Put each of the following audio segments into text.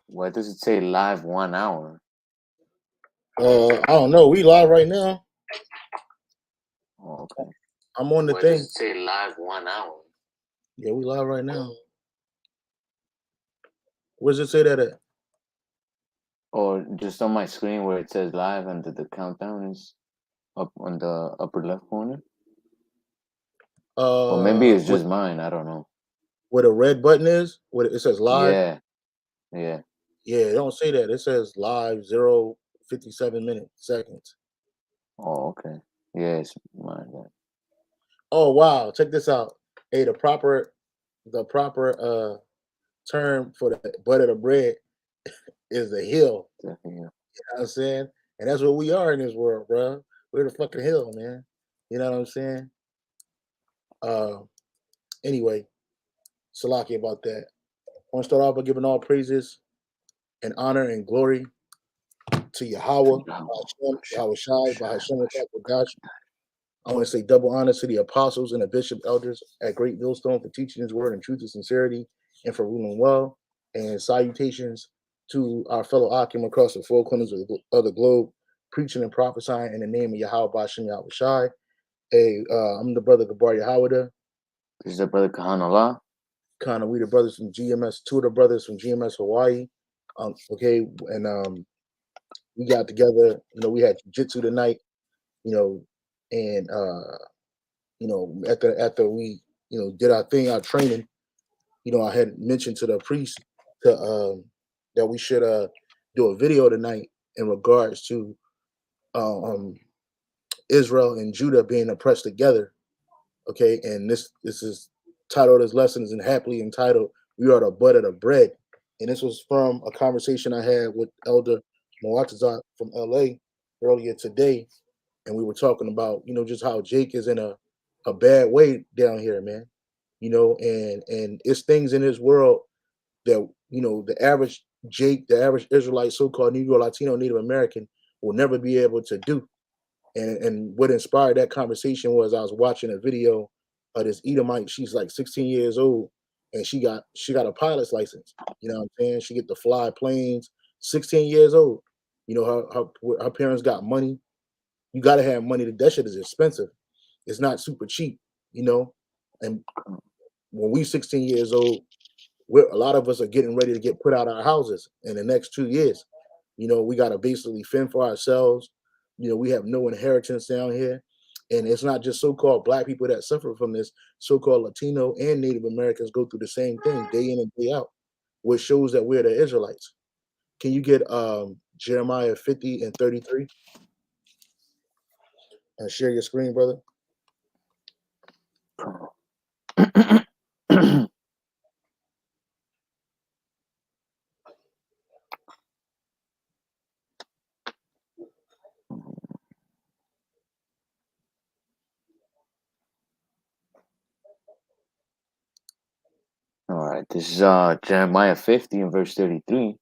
Why does it say live 1 hour? I don't know. We live right now. Oh, okay. I'm on the Why thing. does it say live 1 hour? Yeah, we live right now. Where's it say that at? Or just on my screen where it says live and the countdown is up on the upper left corner? Or maybe it's just mine. I don't know. Where the red button is? Where it says live? Yeah. Yeah. Yeah, it don't say that. It says live 0:57 seconds. Oh, okay. Yeah, it's mine. Yeah. Oh wow, check this out. Hey, the proper term for the butt of the bread is the hill. Definitely. You know what I'm saying? And that's what we are in this world, bro. We're the fucking hill, man. You know what I'm saying? Anyway, Salaki about that. I want to start off by giving all praises and honor and glory to Yahweh, Hashem, Yahweh Shai, Bahashem, Gosh. I want to say double honor to the apostles and the bishop elders at Great Millstone for teaching his word in truth and sincerity and for ruling well. And salutations to our fellow Akim across the four corners of the globe, preaching and prophesying in the name of Yahweh Bashem Yahweh Shai. Hey, I'm the brother Gabar Yahweh. This is the brother Kahan Allah. Kind of we the brothers from GMS, two of the brothers from GMS Hawaii. Okay, and we got together. You know, we had jiu-jitsu tonight. You know, and you know, after we did our thing, our training. You know, I had mentioned to the priest that we should do a video tonight in regards to um, Israel and Judah being oppressed together. Okay, and this is titled, this lesson is happily entitled "We Are the Butt of the Bread," and this was from a conversation I had with Elder Moatazat from LA earlier today, and we were talking about just how Jake is in a bad way down here, man. And it's things in this world that the average Jake, the average Israelite, so-called Negro, Latino, Native American will never be able to do. And what inspired that conversation was I was watching a video of this Edomite. She's like 16 years old, and she got a pilot's license. You know what I'm saying? She get to fly planes. 16 years old. You know, her parents got money. You got to have money. That shit is expensive. It's not super cheap. You know, and when we 16 years old, a lot of us are getting ready to get put out of our houses in the next 2 years. You know, we got to basically fend for ourselves. You know, we have no inheritance down here. And it's not just so-called black people that suffer from this. So-called Latino and Native Americans go through the same thing day in and day out, which shows that we're the Israelites. Can you get Jeremiah 50 and 33? And share your screen, brother. All right, this is Jeremiah 50 and verse 33. It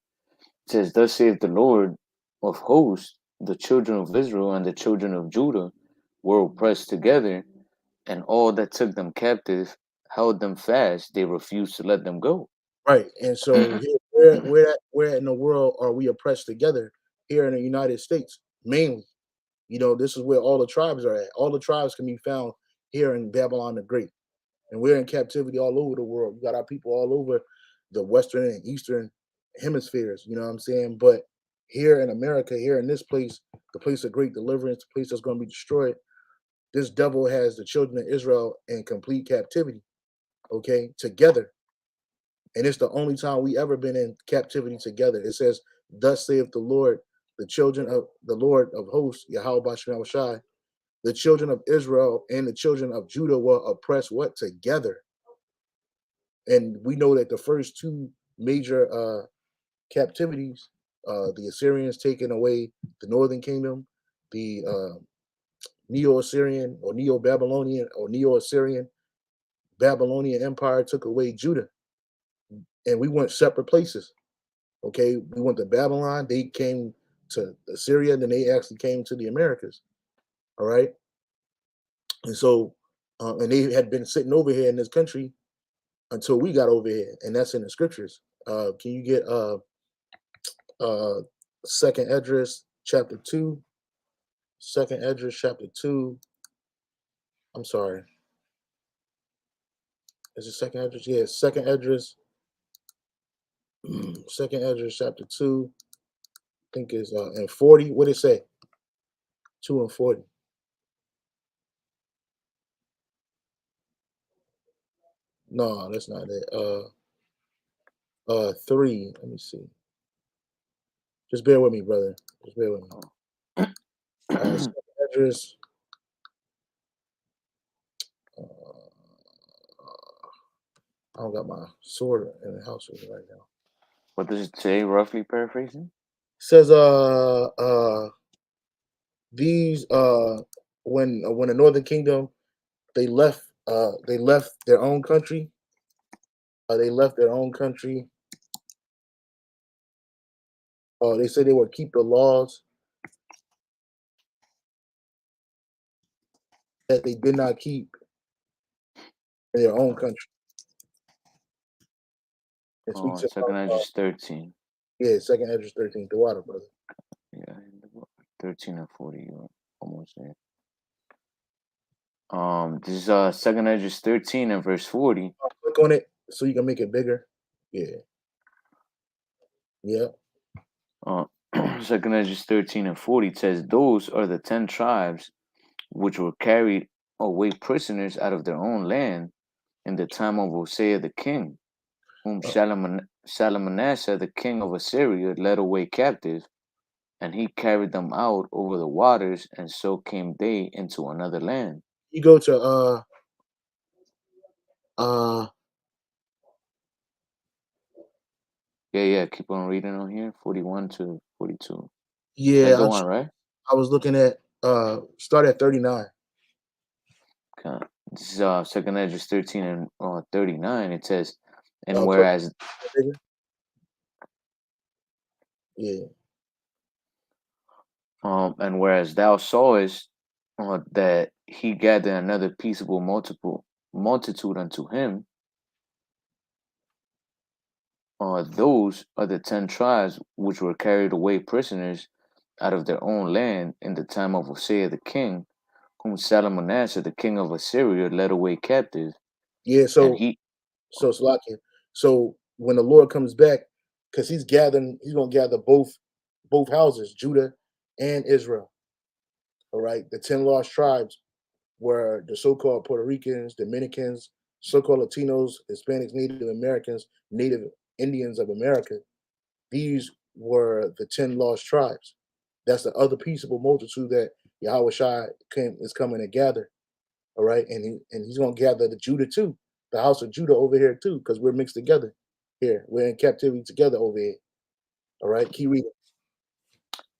says, "Thus saith the Lord of hosts, the children of Israel and the children of Judah were oppressed together, and all that took them captive held them fast. They refused to let them go." Right. And so here, where in the world are we oppressed together? Here in the United States, mainly. You know, this is where all the tribes are at. All the tribes can be found here in Babylon the Great. And we're in captivity all over the world. We got our people all over the Western and Eastern hemispheres, you know what I'm saying? But here in America, here in this place, the place of great deliverance, the place that's going to be destroyed, this devil has the children of Israel in complete captivity, okay, together. And it's the only time we ever been in captivity together. It says, "Thus saith the Lord, the children of the Lord of hosts, Yahweh Bashem Shai, the children of Israel and the children of Judah were oppressed what together." And we know that the first two major captivities the Assyrians taking away the northern kingdom, the Neo-Assyrian or Neo-Babylonian or Neo-Assyrian Babylonian Empire took away Judah, and we went separate places. Okay, we went to Babylon. They came to Assyria, and then they actually came to the Americas. All right, and so, and they had been sitting over here in this country until we got over here, and that's in the scriptures. Can you get Second Esdras chapter 2? Second Esdras chapter 2. I'm sorry. Is it Second Esdras? Yeah, Second Esdras. Second Esdras chapter 2. I think is and 40. What did it say? 2 and 40. No, that's not it. 3. Let me see. Just bear with me, brother. Just bear with me. Second Esdras. I don't got my sword in the house with me right now. What does it say, roughly paraphrasing? It says these when the Northern Kingdom they left their own country. They left their own country. They said they would keep the laws that they did not keep in their own country. It speaks Second about Esdras 13. yeah, Second Esdras 13. The water, brother. Yeah, 13 and 40. You're almost there. This is Second Esdras 13 and verse 40. Click on it so you can make it bigger. Yeah. Yeah. Second Esdras 13 and 40 says, "Those are the 10 tribes which were carried away prisoners out of their own land in the time of Hosea the king, whom Shalmaneser the king of Assyria led away captive, and he carried them out over the waters, and so came they into another land." You go to uh Yeah, keep on reading on here, 41 to 42. That's the yeah, one, right? I was looking at start at 39. Okay. This is Second Esdras 13 and 39. It says, "And Click whereas bigger. Yeah. thou sawest that he gathered another peaceable multitude unto him, those are the 10 tribes which were carried away prisoners out of their own land in the time of Hosea the king, whom Shalmaneser the king of Assyria led away captive, Yeah, and so he." Slakia. So when the Lord comes back, because he's gonna gather both houses, Judah and Israel. All right. The 10 lost tribes were the so-called Puerto Ricans, Dominicans, so-called Latinos, Hispanics, Native Americans, Native Indians of America. These were the 10 lost tribes. That's the other peaceable multitude that Yahweh Shai is coming to gather. All right. And he's gonna gather the Judah too, the house of Judah over here too, because we're mixed together here. We're in captivity together over here. All right. Keep reading.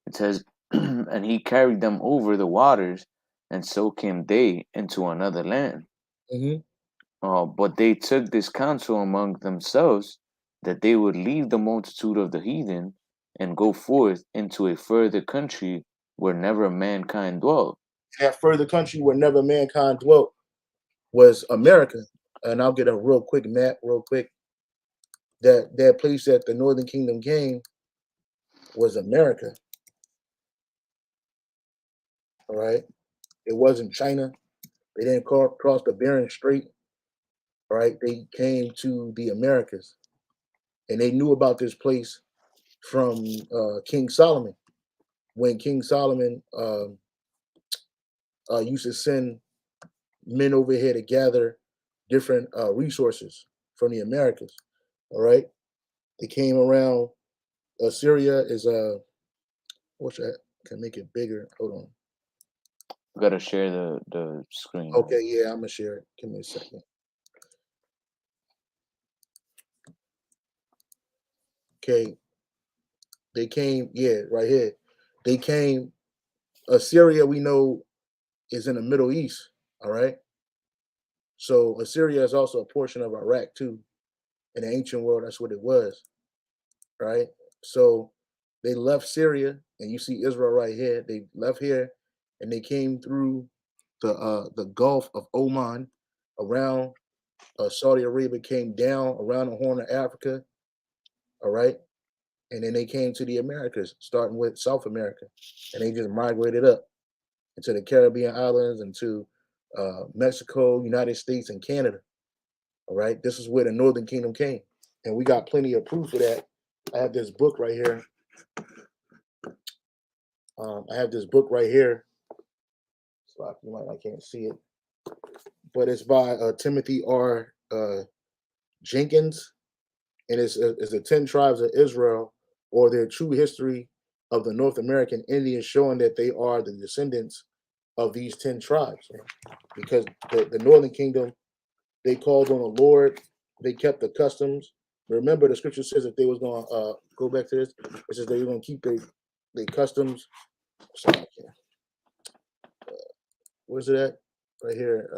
It says, "And he carried them over the waters, and so came they into another land. Hmm. But they took this counsel among themselves that they would leave the multitude of the heathen and go forth into a further country where never mankind dwelt." That further country where never mankind dwelt was America. And I'll get a real quick map, real quick. That place that the Northern Kingdom came was America. All right. It wasn't China. They didn't cross the Bering Strait. All right. They came to the Americas. And they knew about this place from King Solomon. When King Solomon used to send men over here to gather different resources from the Americas. All right. They came around. Syria is which I can make it bigger. Hold on. Gotta share the screen. Okay, yeah, I'm gonna share it. Give me a second. Okay. They came, yeah, right here. They came. Assyria, we know, is in the Middle East. All right. So Assyria is also a portion of Iraq too. In the ancient world, that's what it was. Right. So they left Syria, and you see Israel right here. They left here, and they came through the Gulf of Oman, around Saudi Arabia, came down around the Horn of Africa. All right. And then they came to the Americas, starting with South America, and they just migrated up into the Caribbean islands, into Mexico, United States, and Canada. All right, this is where the Northern Kingdom came, and we got plenty of proof of that. I have this book right here. I have this book right here. So I can't see it, but it's by Timothy R. Jenkins, and it's the 10 tribes of Israel, or their true history of the North American Indians, showing that they are the descendants of these 10 tribes. Because the Northern Kingdom, they called on the Lord, they kept the customs. Remember, the scripture says that they was going to go back to this. It says they were going to keep their customs. Sorry, I can't. Where's it at? Right here.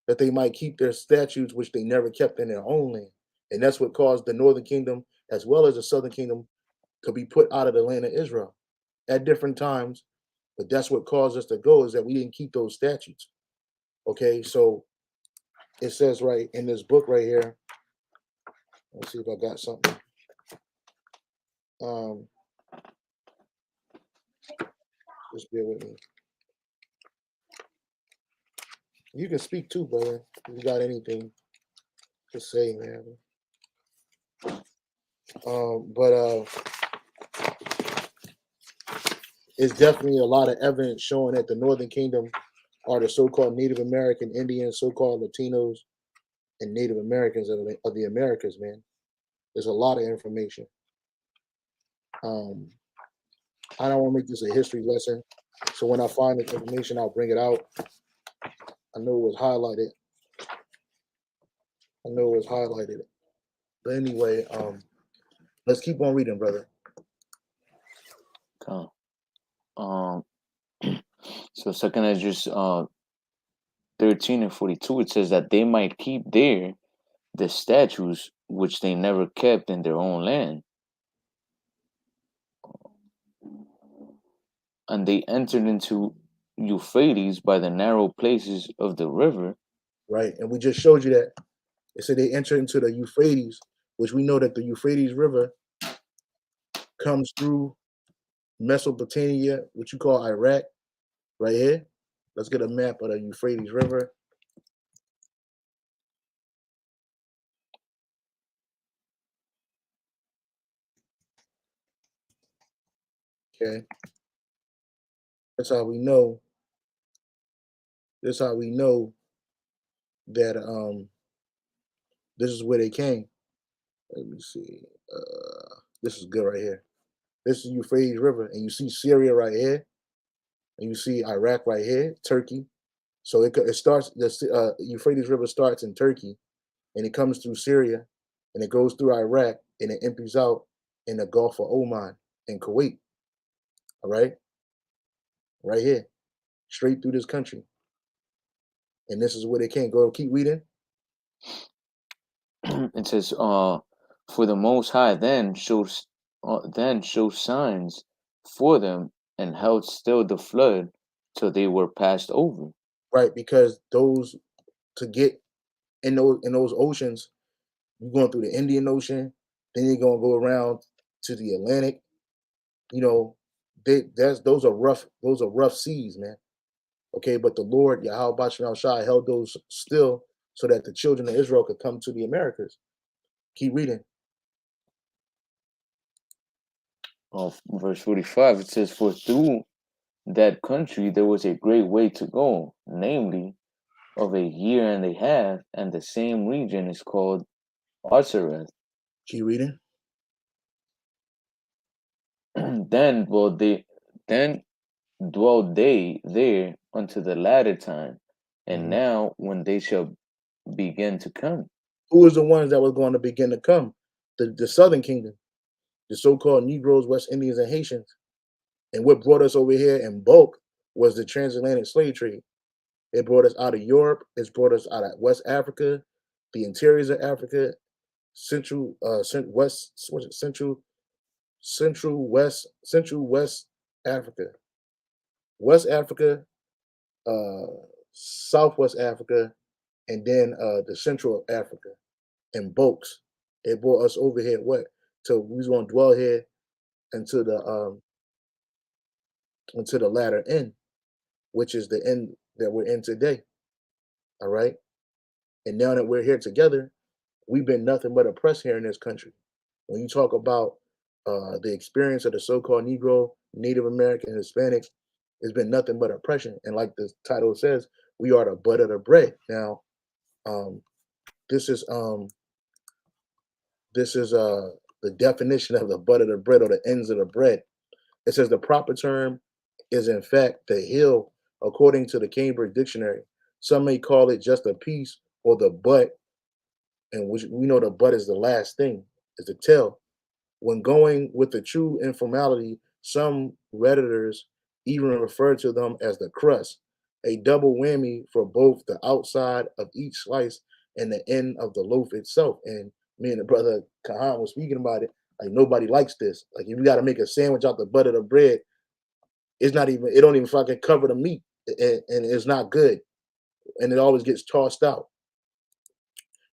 That they might keep their statutes, which they never kept in their own land. And that's what caused the Northern Kingdom, as well as the Southern Kingdom, to be put out of the land of Israel at different times. But that's what caused us to go, is that we didn't keep those statutes. Okay, so it says right in this book right here. Let's see if I got something. Just bear with me. You can speak too, brother. If you got anything to say, man. But it's definitely a lot of evidence showing that the Northern Kingdom are the so-called Native American Indians, so-called Latinos, and Native Americans of the Americas, man. There's a lot of information. I don't want to make this a history lesson, so when I find the information, I'll bring it out. I know it was highlighted. But anyway, let's keep on reading, brother. So second Esdras 13 and 42, it says that they might keep there the statutes which they never kept in their own land. And they entered into Euphrates by the narrow places of the river. Right, and we just showed you that. It said they entered into the Euphrates, which we know that the Euphrates River comes through Mesopotamia, which you call Iraq, right here. Let's get a map of the Euphrates River. Okay. That's how we know. That's how we know that this is where they came. Let me see. This is good right here. This is Euphrates River, and you see Syria right here, and you see Iraq right here, Turkey. So it starts. The Euphrates River starts in Turkey, and it comes through Syria, and it goes through Iraq, and it empties out in the Gulf of Oman and Kuwait. All right, right here, straight through this country, and this is where they came. Go, keep reading. It says, "For the Most High then shows signs for them, and held still the flood till they were passed over." Right, because those to get in those oceans, you're going through the Indian Ocean, then you're gonna go around to the Atlantic. You know, those are rough seas, man. Okay, but the Lord Yahweh Bashar Shai held those still so that the children of Israel could come to the Americas. Keep reading. Verse 45, it says, "For through that country there was a great way to go, namely, of a year and a half, and the same region is called Arsareth." Keep reading. Then dwelled they there unto the latter time, and now when they shall begin to come. Who was the ones that was going to begin to come? The Southern Kingdom. the so-called Negroes, West Indians, and Haitians. And what brought us over here in bulk was the transatlantic slave trade. It brought us out of Europe. It's brought us out of West Africa, the interiors of Africa, west, what's it, central west Africa, West Africa, uh, Southwest Africa, and then the Central Africa in bulks. It brought us over here. What? So we was gonna dwell here until the latter end, which is the end that we're in today. All right. And now that we're here together, we've been nothing but oppressed here in this country. When you talk about the experience of the so-called Negro, Native American, Hispanics, it's been nothing but oppression. And like the title says, we are the butt of the bread. Now, um, this is the definition of the butt of the bread or the ends of the bread. It says the proper term is in fact the heel, according to the Cambridge Dictionary. Some may call it just a piece or the butt, and which we know the butt is the last thing, is the tail. When going with the true informality, some Redditors even refer to them as the crust, a double whammy for both the outside of each slice and the end of the loaf itself. And me and the brother Kahan was speaking about it. Like nobody likes this. Like if you got to make a sandwich out the butt of the bread, it's not even. It don't even fucking cover the meat, and it's not good. And it always gets tossed out.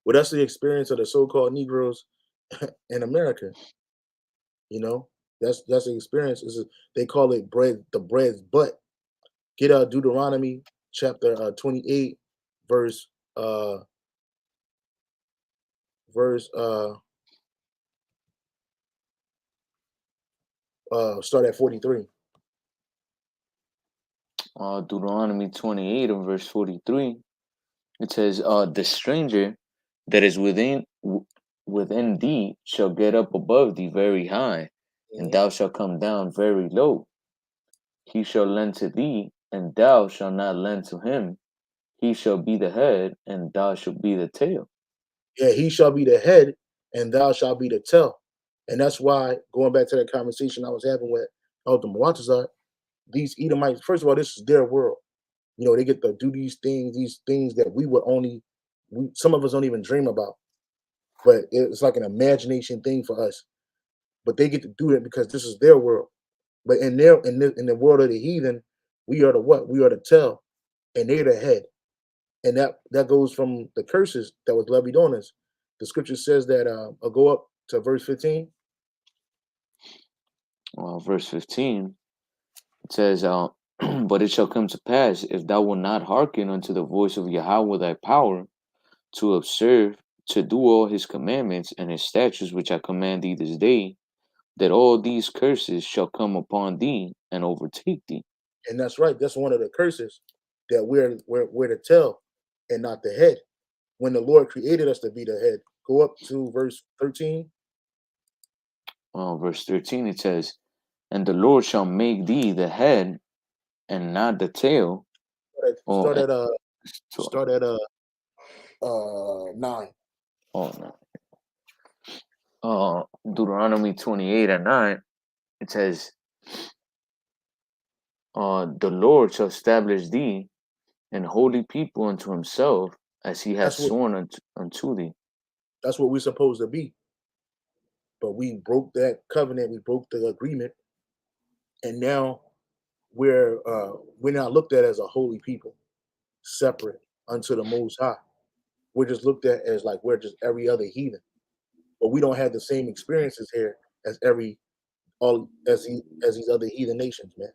Well, that's the experience of the so-called Negroes in America. You know, that's the experience. They call it bread, the bread's butt. Get Deuteronomy chapter 28, verse uh verse start at 43. Deuteronomy 28 and verse 43. It says, "The stranger that is within thee shall get up above thee very high, and Mhm. thou shalt come down very low. He shall lend to thee, and thou shalt not lend to him. He shall be the head, and thou shalt be the tail." Yeah, he shall be the head, and thou shalt be the tail. And that's why, going back to that conversation I was having with Elder Muatazar, these Edomites, first of all, this is their world. You know, they get to do these things that we would only, some of us don't even dream about. But it's like an imagination thing for us. But they get to do it because this is their world. But in the world of the heathen, we are the what? We are the tail, and they're the head. And that goes from the curses that was levied on us. The scripture says that I'll go up to verse 15. Verse 15, it says, "But it shall come to pass, if thou wilt not hearken unto the voice of Yahweh thy power, to observe, to do all his commandments and his statutes which I command thee this day, that all these curses shall come upon thee and overtake thee." And that's right. That's one of the curses, that we're the tail and not the head. When the Lord created us to be the head. Go up to verse 13. Verse 13, it says, "And the Lord shall make thee the head and not the tail." Oh, Start and, at so- start at 9. oh no. Deuteronomy 28 and 9, it says, "The Lord shall establish thee an holy people unto himself, as he hath That's what sworn unto thee." that's what we're supposed to be. But we broke that covenant, we broke the agreement, and now we're not looked at as a holy people, separate unto the most high. We're just looked at as like we're just every other heathen. But we don't have the same experiences here as these other heathen nations, man.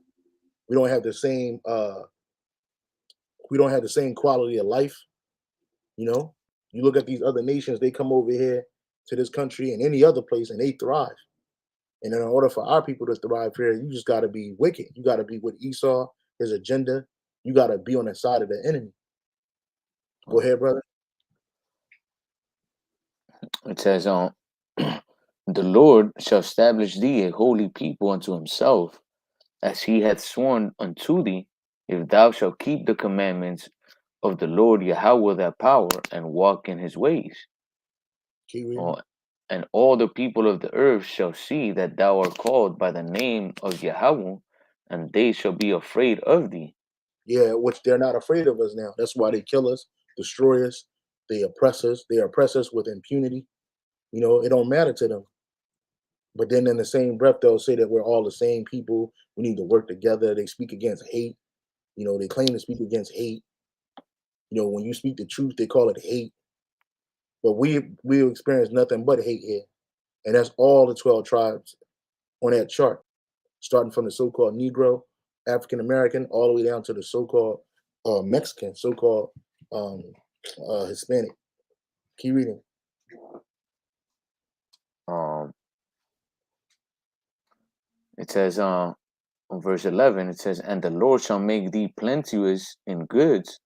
We don't have the same quality of life, you know. You look at these other nations, they come over here to this country and any other place and they thrive. And in order for our people to thrive here, you just got to be wicked. You got to be with Esau, his agenda. You got to be on the side of the enemy. Go ahead, brother. It says, "The Lord shall establish thee a holy people unto himself, as he hath sworn unto thee, if thou shalt keep the commandments of the Lord Yahweh thy power, and walk in his ways." Keep Oh, reading. And all the people of the earth shall see that thou art called by the name of Yahweh, and they shall be afraid of thee. Yeah, which they're not afraid of us now. That's why they kill us, destroy us, they oppress us. They oppress us with impunity. It don't matter to them. But then in the same breath, they'll say that we're all the same people. We need to work together. They speak against hate. They claim to speak against hate. When you speak the truth, they call it hate. But we experience nothing but hate here. And that's all the 12 tribes on that chart, starting from the so-called Negro, African American, all the way down to the so-called Mexican, so-called um, Hispanic. Keep reading. Um, it says, verse 11, it says, and the Lord shall make thee plenteous in goods,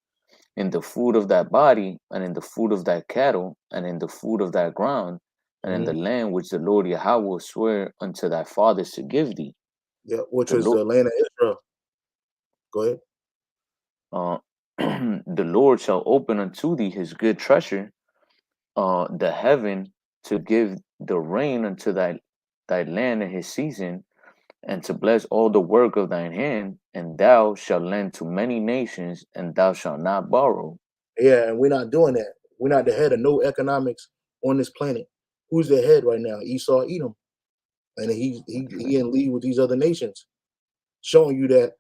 in the food of thy body, and in the food of thy cattle, and in the food of thy ground, and in Hmm. the land which the Lord Yahweh will swear unto thy fathers to give thee. Yeah, which The is Lord, the land of Israel. Go ahead. uh, the Lord shall open unto thee his good treasure, the heaven, to give the rain unto thy land in his season, and to bless all the work of thine hand, and thou shalt lend to many nations, and thou shalt not borrow. Yeah, and we're not doing that. We're not the head of no economics on this planet. Who's the head right now? Esau, Edom, and he in league with these other nations, showing you that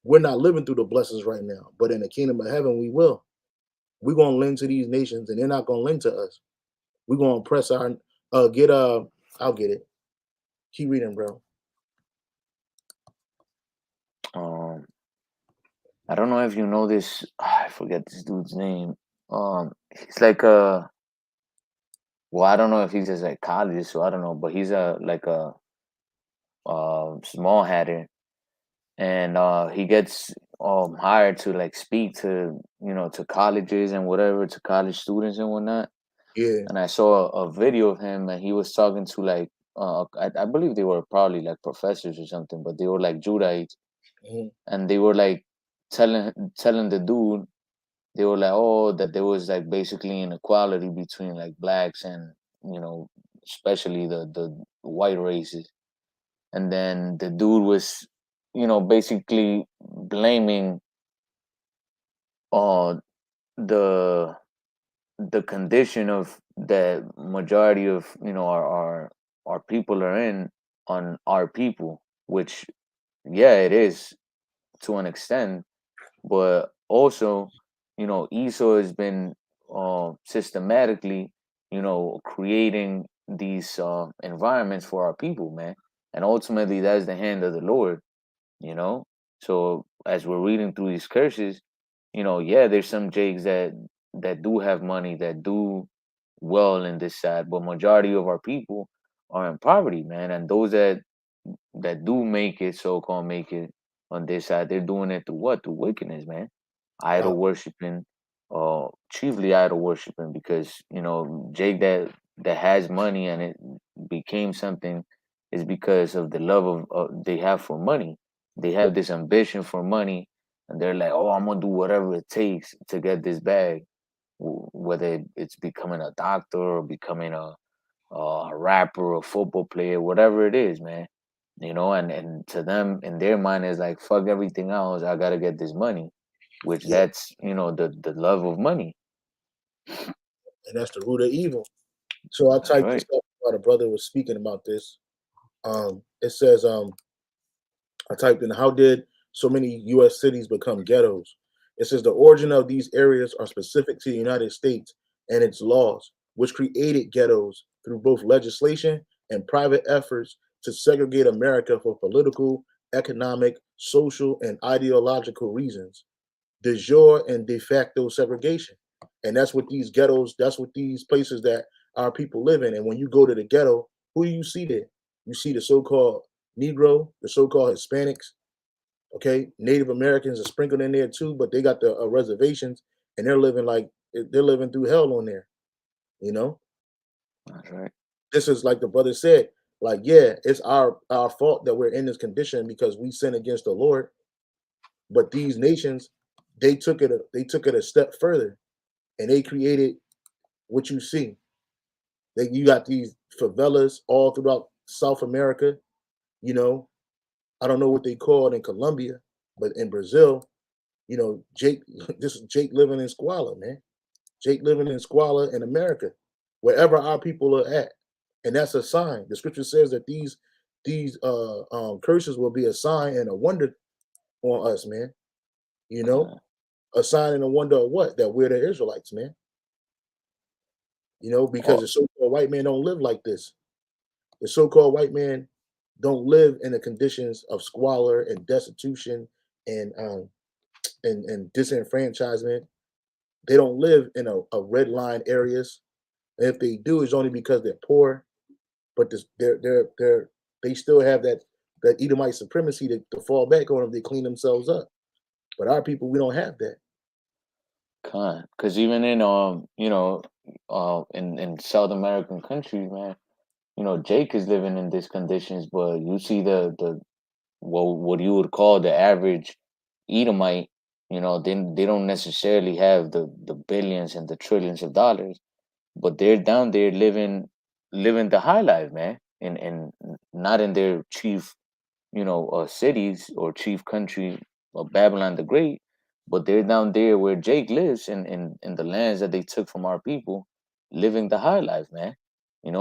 we're not living through the blessings right now. But in the kingdom of heaven, we will. We're gonna lend to these nations, and they're not gonna lend to us. We're gonna press our get I'll get it. Keep reading, bro. Um, I don't know if you know this. I forget this dude's name. He's like a well, I don't know if he's a psychologist, so I don't know, but he's a like a small hatter, and he gets hired to like speak to to colleges and whatever, to college students and whatnot. Yeah. And I saw a video of him, and he was talking to like I believe they were probably like professors or something, but they were like Judahites, Mhm. and they were like telling the dude, they were like, oh, that there was like basically inequality between like blacks and you know especially the white races. And then the dude was basically blaming uh the the condition of the majority of our people are in on our people, which yeah, it is to an extent, but also Esau has been systematically creating these environments for our people, man, and ultimately that's the hand of the Lord. you know so as we're reading through these curses, yeah, there's some jakes that do have money, that do well in this side, but majority of our people are in poverty, man. And those that do make it, so-called make it on this side, they're doing it through what? Through wickedness, man. Uh, Idol worshiping, chiefly idol worshiping, because Jake that has money and it became something is because of the love of they have for money. They have this ambition for money, and they're like, oh, I'm gonna do whatever it takes to get this bag, whether it's becoming a doctor or becoming a rapper, a football player, whatever it is, man. And to them, in their mind, is like, fuck everything else. I gotta get this money, which yeah, that's the love of money. and that's the root of evil. So I That's typed this right. up while the brother was speaking about this. It says, I typed in, how did so many U.S. cities become ghettos? It says the origin of these areas are specific to the United States and its laws, which created ghettos through both legislation and private efforts to segregate America for political, economic, social, and ideological reasons, de jure and de facto segregation. And that's what these ghettos, that's what these places that our people live in. And when you go to the ghetto, who do you see there? You see the so-called Negro, the so-called Hispanics, okay? Native Americans are sprinkled in there too, but they got the reservations, and they're living like they're living through hell on there, you know? That's right. This is like the brother said, like, yeah, it's our fault that we're in this condition because we sin against the Lord. But these nations, they took it a step further, and they created what you see. You got these favelas all throughout South America. You know, I don't know what they call it in Colombia, but in Brazil, Jake, this is Jake living in squalor, man. Jake living in squalor in America, wherever our people are at, and that's a sign. The scripture says that these curses will be a sign and a wonder on us, man. You know, Con, a sign and a wonder of what? That we're the Israelites, man. Because oh, the so-called white man don't live like this. The so-called white man don't live in the conditions of squalor and destitution and disenfranchisement. They don't live in a red line areas. And if they do, it's only because they're poor. But they still have that Edomite supremacy to fall back on if they clean themselves up. But our people, we don't have that. con. Because even in in South American countries, man, Jake is living in these conditions, but you see the what you would call the average Edomite, they don't necessarily have the billions and the trillions of dollars, but they're down there living the high life, man, and not in their chief, cities or chief country of Babylon the Great, but they're down there where Jake lives in the lands that they took from our people, living the high life, man.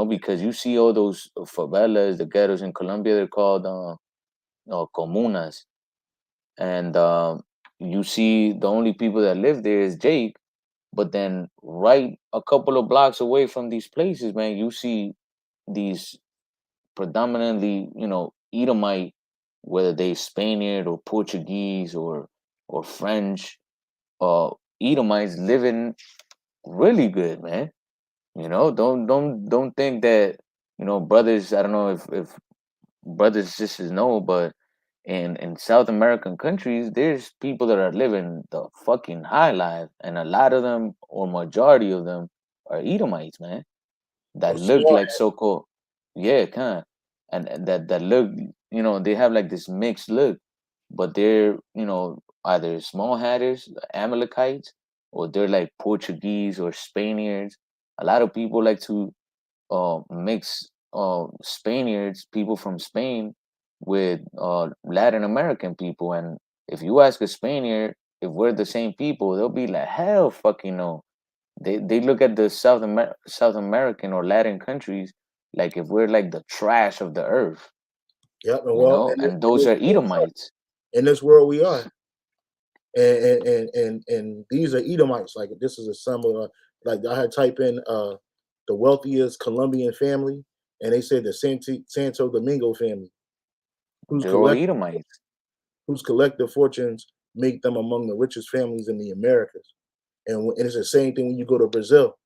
Because you see all those favelas, the ghettos in Colombia, they're called comunas, and you see the only people that live there is Jake. But then, right a couple of blocks away from these places, man, you see these predominantly, Edomite, whether they Spaniard or Portuguese or French, uh, Edomites living really good, man. Don't think that brothers. I don't know if brothers and sisters know, but in South American countries, there's people that are living the fucking high life, and a lot of them, or majority of them, are Edomites, man. Or That look smart. like so-called, yeah, kind, and that look, they have like this mixed look, but they're either small hatters, Amalekites, or they're like Portuguese or Spaniards. A lot of people like to mix Spaniards, people from Spain, with Latin American people. And if you ask a Spaniard if we're the same people, they'll be like, hell fucking no. They look at the South American or Latin countries like if we're like the trash of the earth, Yep. And well, and those are Edomites. in this world we are, and these are Edomites. Like this is a similar. Like I had type in the wealthiest Colombian family, and they said the Santo Domingo family, whose They're all collect Edomites. whose collective fortunes make them among the richest families in the Americas. And it's the same thing when you go to Brazil.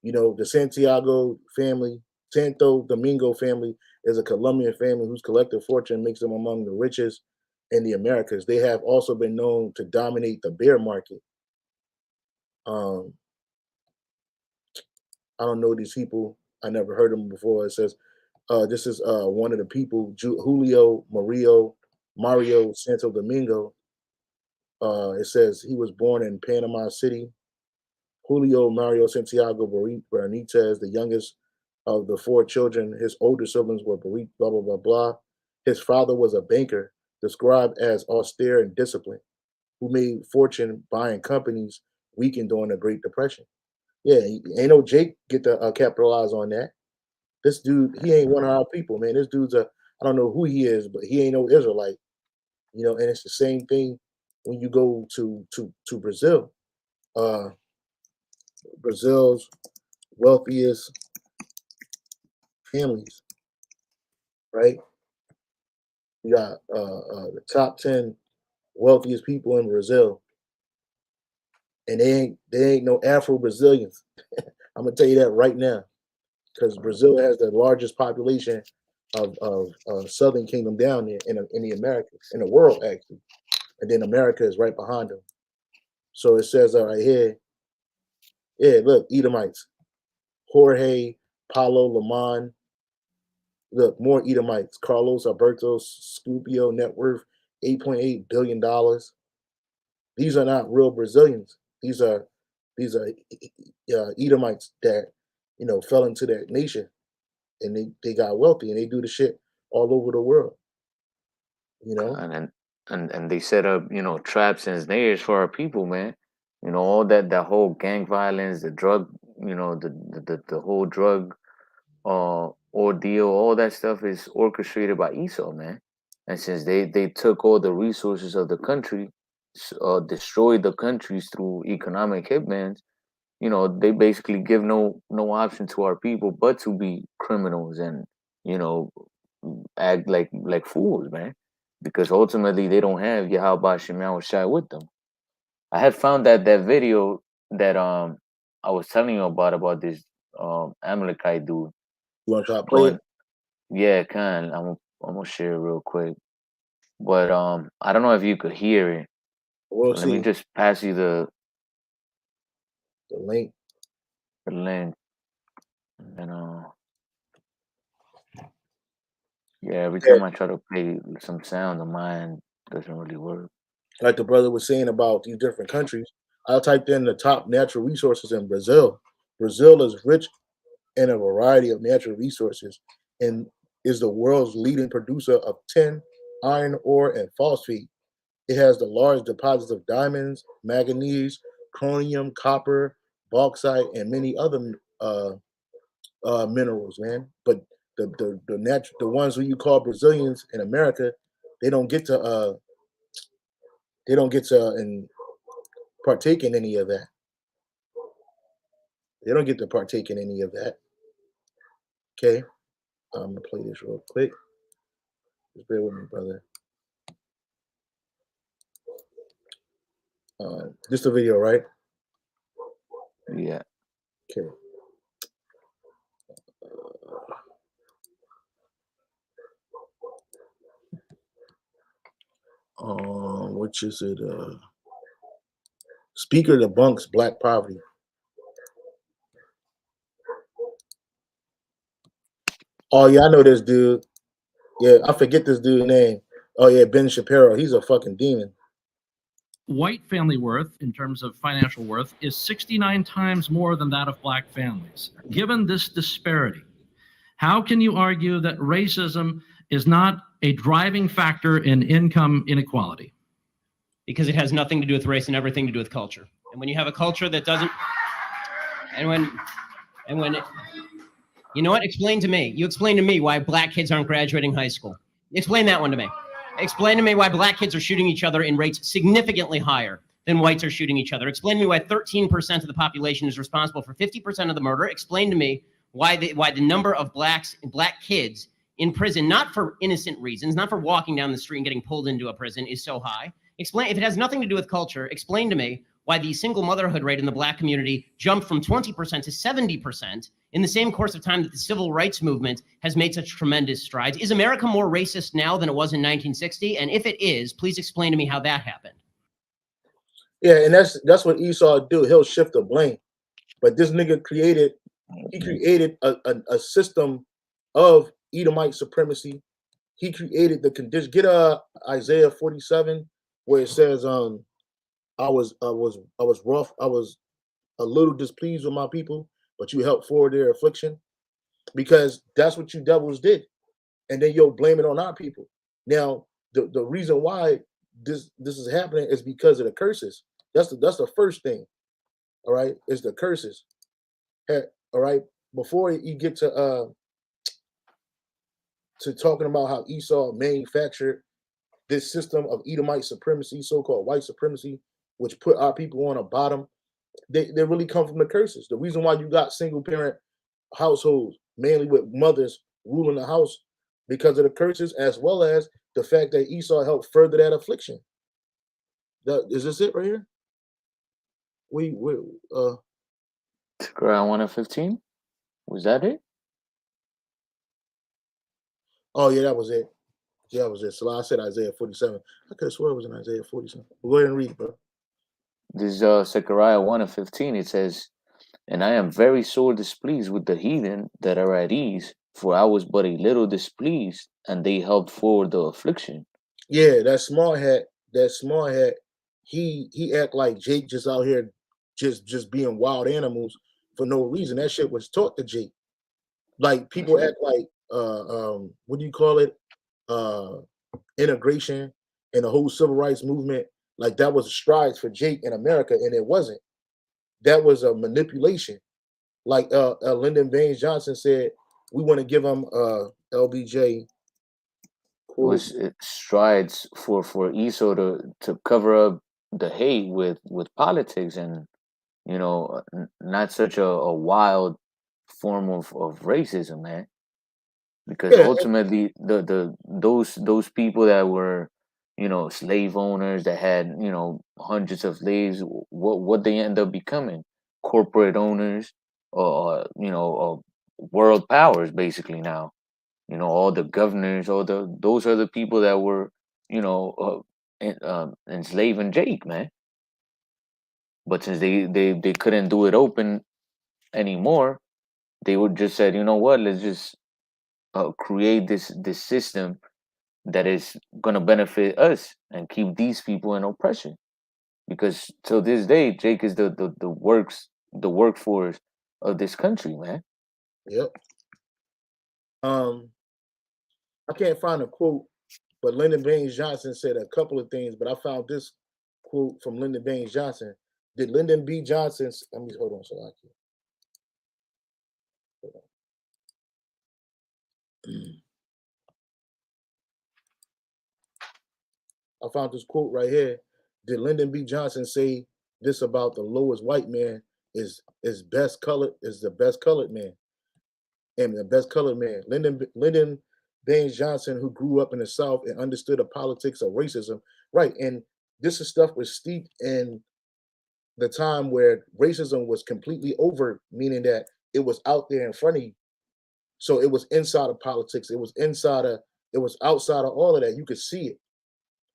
The Santiago family, Santo Domingo family is a Colombian family whose collective fortune makes them among the richest in the Americas. They have also been known to dominate the bear market. Um, I don't know these people. I never heard of them before. It says this is one of the people, Julio Mario Santo Domingo. It says he was born in Panama City. Julio Mario Santiago Benitez, the youngest of the four children. His older siblings were blah, blah, blah, blah. His father was a banker, described as austere and disciplined, who made fortune buying companies weakened during the Great Depression. Yeah, ain't no Jake get to capitalize on that. This dude, he ain't one of our people, man. This dude's I don't know who he is, but he ain't no Israelite, and it's the same thing when you go to Brazil. Uh, Brazil's wealthiest families, right? You got the top 10 wealthiest people in Brazil, and they ain't no Afro Brazilians. I'm gonna tell you that right now, because Brazil has the largest population of Southern Kingdom down there in the Americas, in the world actually, and then America is right behind them. So it says right here, yeah, look, Edomites, Jorge Paulo Lamon. Look, more Edomites. Carlos Alberto Scupio, net worth $8.8 billion. These are not real Brazilians. These are Edomites that fell into that nation, and they got wealthy, and they do the shit all over the world. And they set up, traps and snares for our people, man. All that whole gang violence, the drug, the whole drug ordeal, all that stuff is orchestrated by Esau, man. And since they took all the resources of the country, destroyed the countries through economic hitmans, they basically give no option to our people but to be criminals and you know act like fools, man. Because ultimately they don't have Yahweh Shemel Shai with them. I had found that video that I was telling you about this Amalekite dude You want to try to play going. it? Yeah, kind. I'm gonna share it real quick. But I don't know if you could hear it. We'll Let me see just pass you the link. the link. And yeah, every Yeah, time I try to play some sound, the mine doesn't really work. like the brother was saying about these different countries. I typed in the top natural resources in Brazil. Brazil is rich in a variety of natural resources and is the world's leading producer of tin, iron ore, and phosphate. It has the large deposits of diamonds, manganese, chromium, copper, bauxite, and many other minerals, man. But the ones who you call Brazilians in America, they don't get to and partake in any of that. They don't get to partake in any of that. Okay, I'm gonna play this real quick. Just bear with me, brother. Just a video, right? Yeah. Okay. Which is it? Speaker debunks black poverty. Oh yeah, I know this dude. Yeah, I forget this dude's name. Oh yeah, Ben Shapiro. He's a fucking demon. White family worth, in terms of financial worth, is 69 times more than that of black families. Given this disparity, how can you argue that racism is not a driving factor in income inequality? Because it has nothing to do with race and everything to do with culture. And when you have a culture that doesn't, and when you know what? Explain to me. You explain to me why black kids aren't graduating high school. Explain that one to me. Explain to me why black kids are shooting each other in rates significantly higher than whites are shooting each other. Explain to me why 13% of the population is responsible for 50% of the murder. Explain to me why the number of black kids in prison, not for innocent reasons, not for walking down the street and getting pulled into a prison, is so high. Explain, if it has nothing to do with culture, explain to me why the single motherhood rate in the black community jumped from 20% to 70% in the same course of time that the civil rights movement has made such tremendous strides. Is America more racist now than it was in 1960? And if it is, please explain to me how that happened. Yeah, and that's what Esau do. He'll shift the blame. But this nigga created a system of Edomite supremacy. He created the condition. Get Isaiah 47, where it says, I was rough. I was a little displeased with my people, but you helped forward their affliction, because that's what you devils did, and then you'll blame it on our people. Now, the reason why this is happening is because of the curses. That's the first thing. All right, it's the curses. All right, before you get to talking about how Esau manufactured this system of Edomite supremacy, so-called white supremacy, which put our people on a bottom, they really come from the curses. The reason why you got single parent households, mainly with mothers ruling the house, because of the curses, as well as the fact that Esau helped further that affliction. Is this it right here? Around 1 and 15? Was that it? Oh yeah, that was it. Yeah, that was it. So I said Isaiah 47. I could have swore it was in Isaiah 47. Well, go ahead and read it, bro. This Zechariah 1 and 15. It says, "And I am very sore displeased with the heathen that are at ease, for I was but a little displeased, and they helped forward the affliction." Yeah, that small hat, he act like Jake just out here just being wild animals, for no reason. That shit was taught to Jake. Like people act like what do you call it? Integration and the whole civil rights movement, like that was strides for Jake in America, and it wasn't. That was a manipulation. Like Lyndon Baines Johnson said, we want to give him LBJ quote. Was strides for Esau to cover up the hate with politics and not such a wild form of racism, man. Because Yeah, ultimately those people that were slave owners that had hundreds of slaves, what they end up becoming, corporate owners, or world powers basically now. All the governors, those are the people that were enslaving Jake, man. But since they couldn't do it open anymore, they would just said, you know what, let's just create this system that is going to benefit us and keep these people in oppression. Because till this day, Jake is the workforce of this country, man. yep. I can't find a quote, but Lyndon Baines Johnson said a couple of things, but I found this quote from Lyndon Baines Johnson. Did Lyndon B. Johnson, let me hold on so I can. I found this quote right here. Did Lyndon B. Johnson say this about the lowest white man is the best colored man, and the best colored man? Lyndon Baines Johnson, who grew up in the South and understood the politics of racism, right? And this is stuff was steeped in the time where racism was completely over, meaning that it was out there in front of you. So it was inside of politics. It was outside of all of that. You could see it.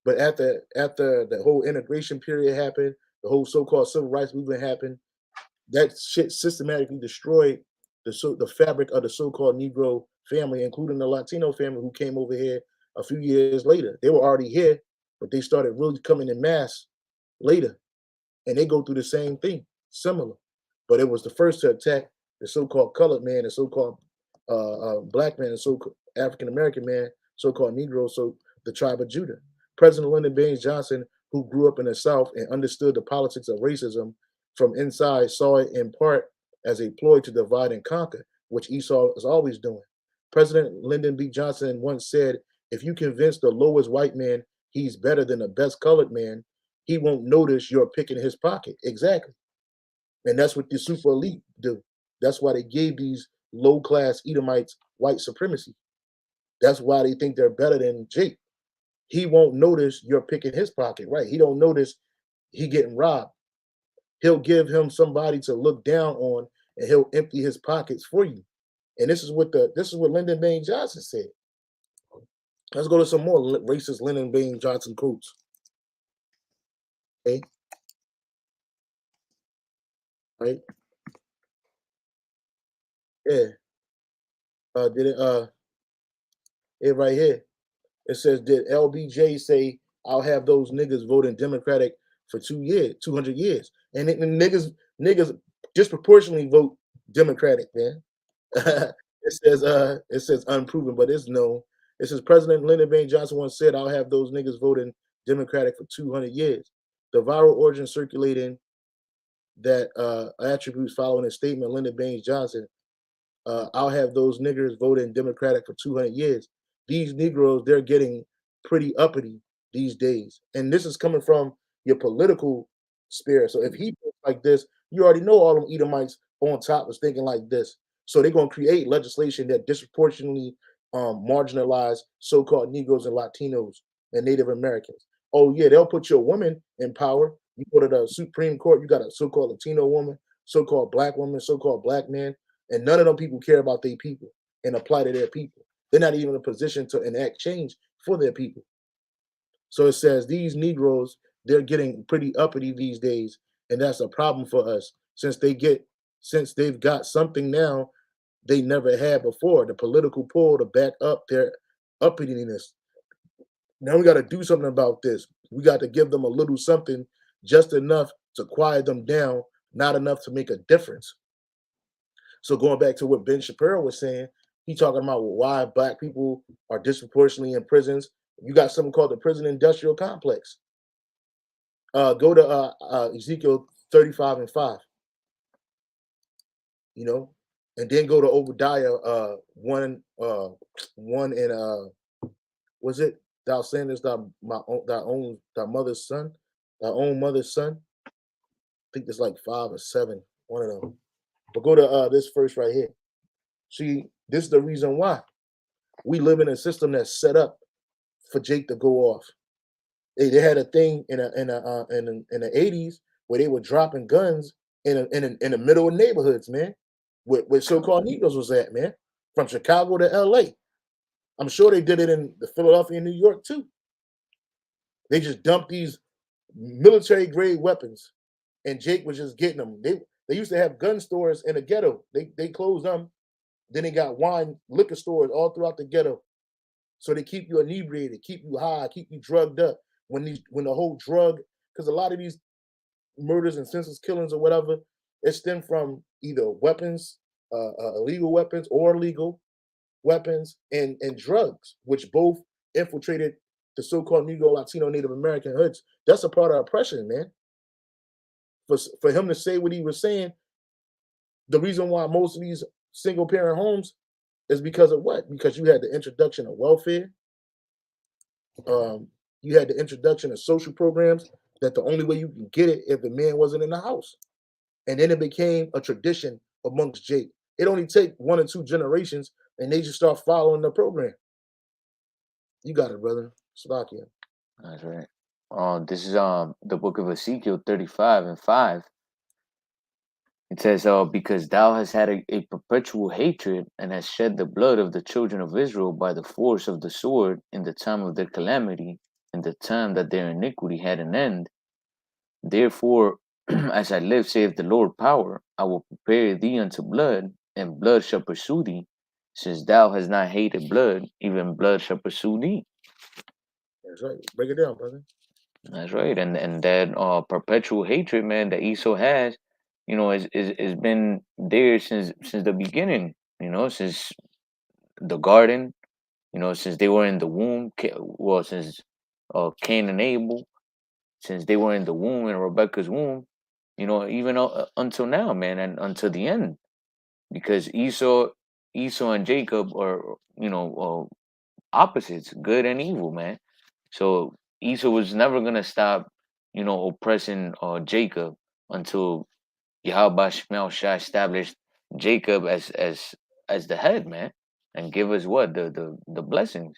But after the whole integration period happened, the whole so-called civil rights movement happened, that shit systematically destroyed the fabric of the so-called Negro family, including the Latino family who came over here a few years later. They were already here, but they started really coming in mass later. And they go through the same thing, similar. But it was the first to attack the so-called colored man, the so-called black man, the so-called African-American man, so-called Negro, so the tribe of Judah. President Lyndon Baines Johnson, who grew up in the South and understood the politics of racism from inside, saw it in part as a ploy to divide and conquer, which Esau is always doing. President Lyndon B. Johnson once said, if you convince the lowest white man he's better than the best colored man, he won't notice you're picking his pocket. Exactly. And that's what the super elite do. That's why they gave these low-class Edomites white supremacy. That's why they think they're better than Jake. He won't notice you're picking his pocket, right? He don't notice he getting robbed. He'll give him somebody to look down on, and he'll empty his pockets for you. And this is what Lyndon Baines Johnson said. Let's go to some more racist Lyndon Baines Johnson quotes. Okay. Right. Yeah. It right here. It says, did LBJ say, I'll have those niggas voting Democratic for 200 years? And niggas disproportionately vote Democratic, man. It says unproven, but it's known. It says President Lyndon Baines Johnson once said, I'll have those niggas voting Democratic for 200 years. The viral origin circulating that attributes following a statement, Lyndon Baines Johnson, I'll have those niggers voting Democratic for 200 years. These Negroes, they're getting pretty uppity these days. And this is coming from your political spirit. So if he thinks like this, you already know all them Edomites on top was thinking like this. So they're going to create legislation that disproportionately marginalize so-called Negroes and Latinos and Native Americans. Oh yeah, they'll put your woman in power. You go to the Supreme Court, you got a so-called Latino woman, so-called black woman, so-called black man, and none of them people care about their people and apply to their people. They're not even in a position to enact change for their people. So it says these Negroes, they're getting pretty uppity these days, and that's a problem for us since they've got something now they never had before, the political pull to back up their uppityness. Now we got to do something about this. We got to give them a little something, just enough to quiet them down, not enough to make a difference. So going back to what Ben Shapiro was saying, he talking about why black people are disproportionately in prisons. You got something called the prison industrial complex. Go to Ezekiel 35 and 5. You know, and then go to Obadiah 1 and was it thou sendest thy mother's son, thy own mother's son? I think it's like 5 or 7, one of them. But go to this verse right here. See, this is the reason why we live in a system that's set up for Jake to go off. They had a thing in the 80s where they were dropping guns in the middle of neighborhoods, man, where so-called Negroes was at, man, from Chicago to LA. I'm sure they did it in the Philadelphia and New York too. They just dumped these military grade weapons, and Jake was just getting them. They used to have gun stores in the ghetto. They closed them. Then they got wine liquor stores all throughout the ghetto. So they keep you inebriated, keep you high, keep you drugged up. When the whole drug, because a lot of these murders and senseless killings or whatever, it stem from either weapons, illegal weapons or legal weapons and drugs, which both infiltrated the so-called Negro, Latino, Native American hoods. That's a part of oppression, man. For him to say what he was saying, the reason why most of these single parent homes is because of what? Because you had the introduction of welfare. You had the introduction of social programs that the only way you can get it if the man wasn't in the house. And then it became a tradition amongst Jake. It only take 1 or 2 generations and they just start following the program. You got it, brother. Slovakia. That's right. This is the book of Ezekiel 35 and 5. It says, because thou hast had a perpetual hatred and hast shed the blood of the children of Israel by the force of the sword in the time of their calamity, in the time that their iniquity had an end. Therefore, as I live, saith the Lord power, I will prepare thee unto blood, and blood shall pursue thee. Since thou hast not hated blood, even blood shall pursue thee. That's right. Break it down, brother. That's right. And that perpetual hatred, man, that Esau has, is been there since the beginning, since the garden, since they were in the womb, since Cain and Abel, since they were in the womb, in Rebecca's womb, even until now, man, and until the end, because Esau and Jacob are, opposites, good and evil, man. So Esau was never gonna stop, oppressing Jacob until Yahweh Shemel Shah established Jacob as the head, man, and give us what the blessings.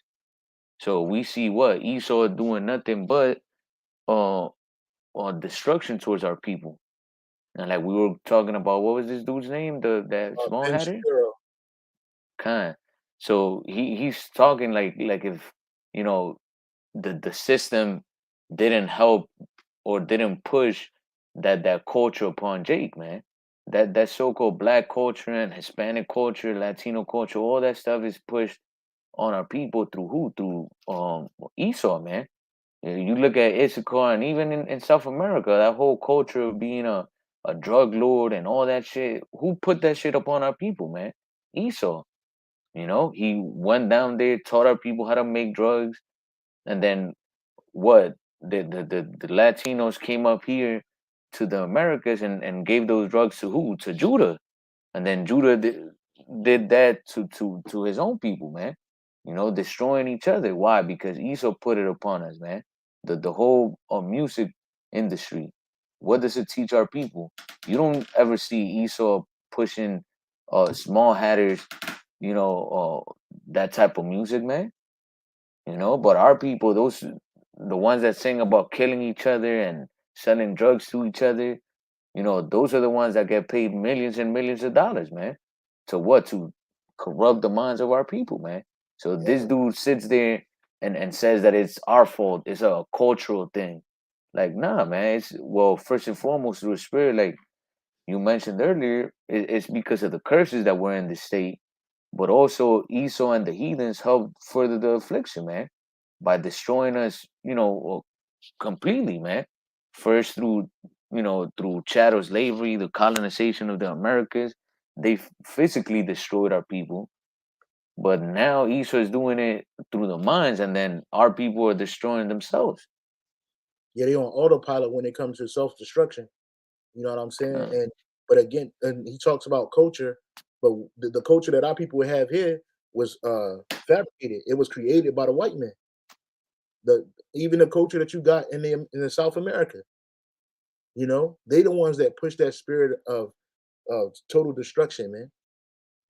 So we see what Esau doing nothing but uh, destruction towards our people. And like we were talking about, what was this dude's name? That small Ben hatter? Shapiro. Khan. So he's talking like if the system didn't help or didn't push that culture upon Jake, man. That so-called black culture and Hispanic culture, Latino culture, all that stuff is pushed on our people through who? Through Esau, man. You look at Issachar and even in South America, that whole culture of being a drug lord and all that shit. Who put that shit upon our people, man? Esau. He went down there, taught our people how to make drugs, and then what? The Latinos came up here to the Americas and gave those drugs to who? To Judah, and then Judah did that to his own people, man. Destroying each other. Why? Because Esau put it upon us, man. The whole music industry. What does it teach our people? You don't ever see Esau pushing small hatters, that type of music, man. But our people, the ones that sing about killing each other and selling drugs to each other, those are the ones that get paid millions and millions of dollars, man. To what? To corrupt the minds of our people, man. So this dude sits there and says that it's our fault. It's a cultural thing. Like, nah, man. First and foremost, through the spirit, like you mentioned earlier, it's because of the curses that were in the state. But also Esau and the heathens helped further the affliction, man, by destroying us, completely, man. First through chattel slavery, the colonization of the Americas, they physically destroyed our people, but now Esau is doing it through the minds, and then our people are destroying themselves. Yeah, they on autopilot when it comes to self-destruction. You know what I'm saying? Yeah. But again, and he talks about culture, but the culture that our people have here was fabricated. It was created by the white man. Even the culture that you got in the South America, they the ones that push that spirit of total destruction, man.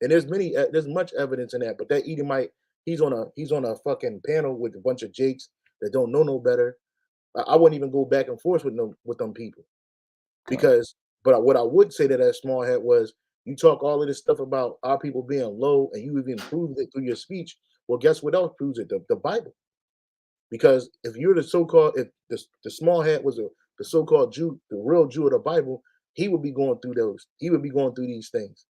And there's much evidence in that. But that Edomite, he's on a fucking panel with a bunch of jakes that don't know no better. I wouldn't even go back and forth with them people. Because, but what I would say to that small hat was, you talk all of this stuff about our people being low, and you even proved it through your speech. Well, guess what else proves it? The Bible. Because if you're if the small hat was the so-called Jew, the real Jew of the Bible, he would be going through those. He would be going through these things,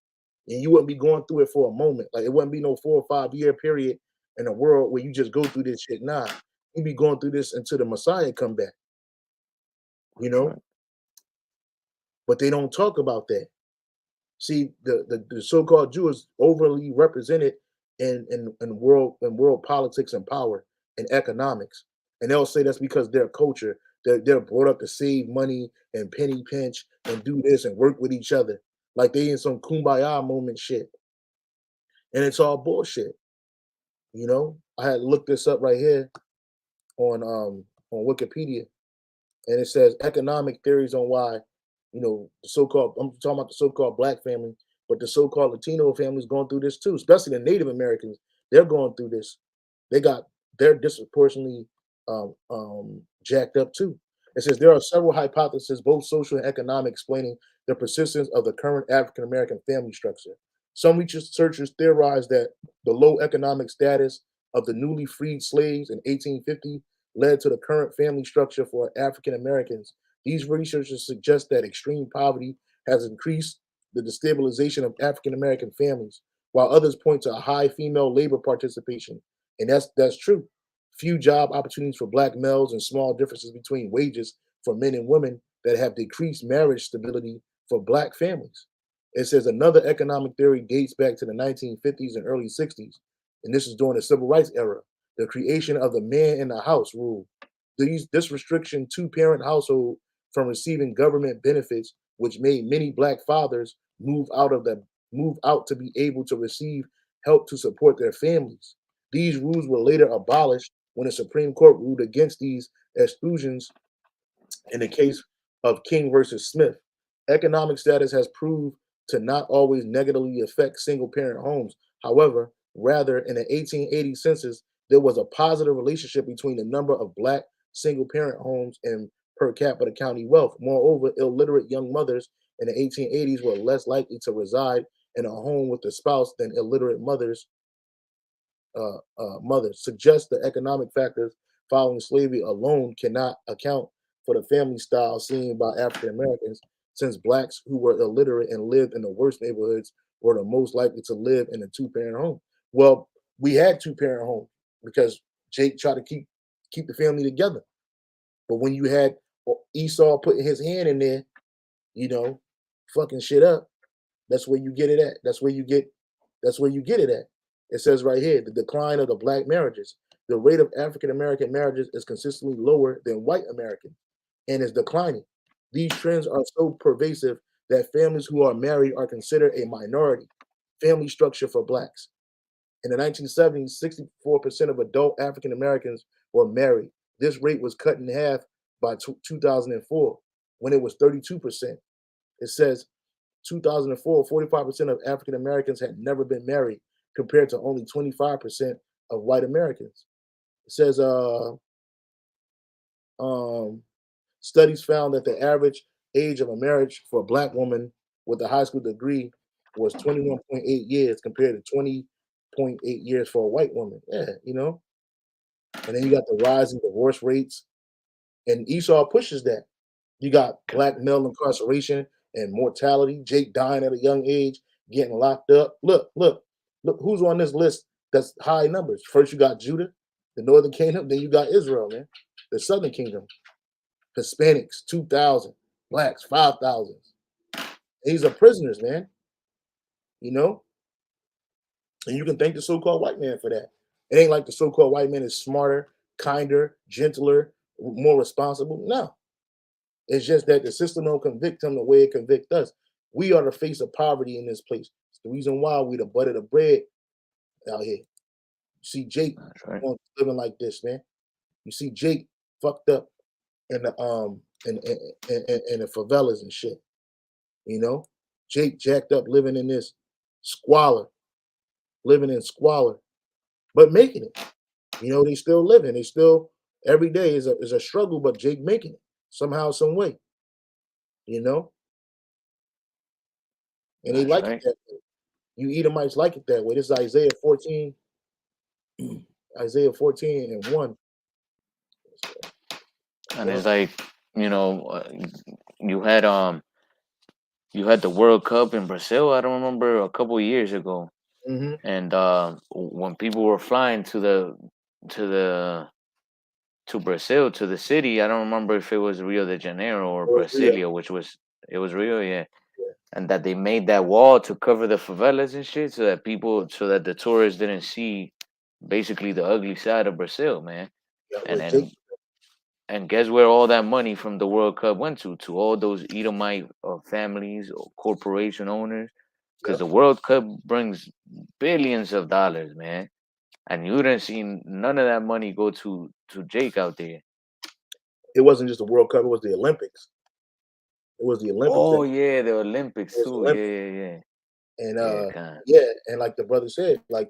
and you wouldn't be going through it for a moment. Like, it wouldn't be no 4 or 5 year period in a world where you just go through this shit. Nah, you be going through this until the Messiah come back. You know, Right. but they don't talk about that. See, the so-called Jew is overly represented in world politics and power and economics, and they'll say that's because their culture. They're brought up to save money and penny pinch and do this and work with each other, like they in some kumbaya moment shit, and it's all bullshit. I had looked this up right here on Wikipedia, and it says economic theories on why, the so-called, I'm talking about the so-called black family, but the so-called Latino families going through this too, especially the Native Americans. They're going through this. They're disproportionately jacked up too. It says there are several hypotheses, both social and economic, explaining the persistence of the current African American family structure. Some researchers theorize that the low economic status of the newly freed slaves in 1850 led to the current family structure for African Americans. These researchers suggest that extreme poverty has increased the destabilization of African American families, while others point to a high female labor participation. And that's true. Few job opportunities for black males and small differences between wages for men and women that have decreased marriage stability for black families. It says another economic theory dates back to the 1950s and early 60s, and this is during the civil rights era. The creation of the man in the house rule. This restriction two-parent household from receiving government benefits, which made many black fathers move out to be able to receive help to support their families. These rules were later abolished when the Supreme Court ruled against these exclusions in the case of King versus Smith. Economic status has proved to not always negatively affect single parent homes. However, rather, in the 1880 census, there was a positive relationship between the number of black single parent homes and per capita county wealth. Moreover, illiterate young mothers in the 1880s were less likely to reside in a home with a spouse than illiterate mothers. Suggest the economic factors following slavery alone cannot account for the family style seen by African Americans, since blacks who were illiterate and lived in the worst neighborhoods were the most likely to live in a two-parent home. Well, we had two-parent homes because Jake tried to keep the family together. But when you had Esau putting his hand in there, fucking shit up, that's where you get it at. That's where you get it at. It says right here, the decline of the black marriages. The rate of African American marriages is consistently lower than white American and is declining. These trends are so pervasive that families who are married are considered a minority family structure for blacks. In the 1970s, 64% of adult African Americans were married. This rate was cut in half by 2004 when it was 32%. It says 2004, 45% of African Americans had never been married, compared to only 25% of white Americans. It says studies found that the average age of a marriage for a black woman with a high school degree was 21.8 years compared to 20.8 years for a white woman. Yeah. And then you got the rising divorce rates, and Esau pushes that. You got black male incarceration and mortality, Jake dying at a young age, getting locked up. Look who's on this list that's high numbers. First, you got Judah, the northern kingdom, then you got Israel, man, the southern kingdom. Hispanics, 2,000, blacks, 5,000. These are prisoners, man. you know? And you can thank the so-called white man for that. It ain't like the so-called white man is smarter, kinder, gentler, more responsible. No. It's just that the system don't convict him the way it convicts us. We are the face of poverty in this place. It's the reason why we the butt of the bread out here. You see Jake That's right. living like this, man. You see Jake fucked up in the in the favelas and shit. You know, Jake jacked up living in this squalor, living in squalor, but making it. You know, they still living. They still every day is a struggle, but Jake making it somehow, some way. You know, and they That's like right. it that way. You Edomites like it that way. This is Isaiah 14, Isaiah 14 and 1. And it's like, you know, you had the World Cup in Brazil. I don't remember a couple of years ago, Mm-hmm. and when people were flying to the to Brazil, to the city, I don't remember if it was Rio de Janeiro or Brasilia, which was it was Rio, yeah. And that they made that wall to cover the favelas and shit, so that the tourists didn't see basically the ugly side of Brazil, man. Yeah, And where Jake, and guess where all that money from the World Cup went to? To all those Edomite families or corporation owners, because yep. the World Cup brings billions of dollars, man. And you didn't see none of that money go to Jake out there. It wasn't just the World Cup; it was the Olympics. It was the Olympics that Oh yeah, the Olympics it was too. Yeah, Olympics, yeah, and yeah. Yeah, kind. yeah, and like the brother said, like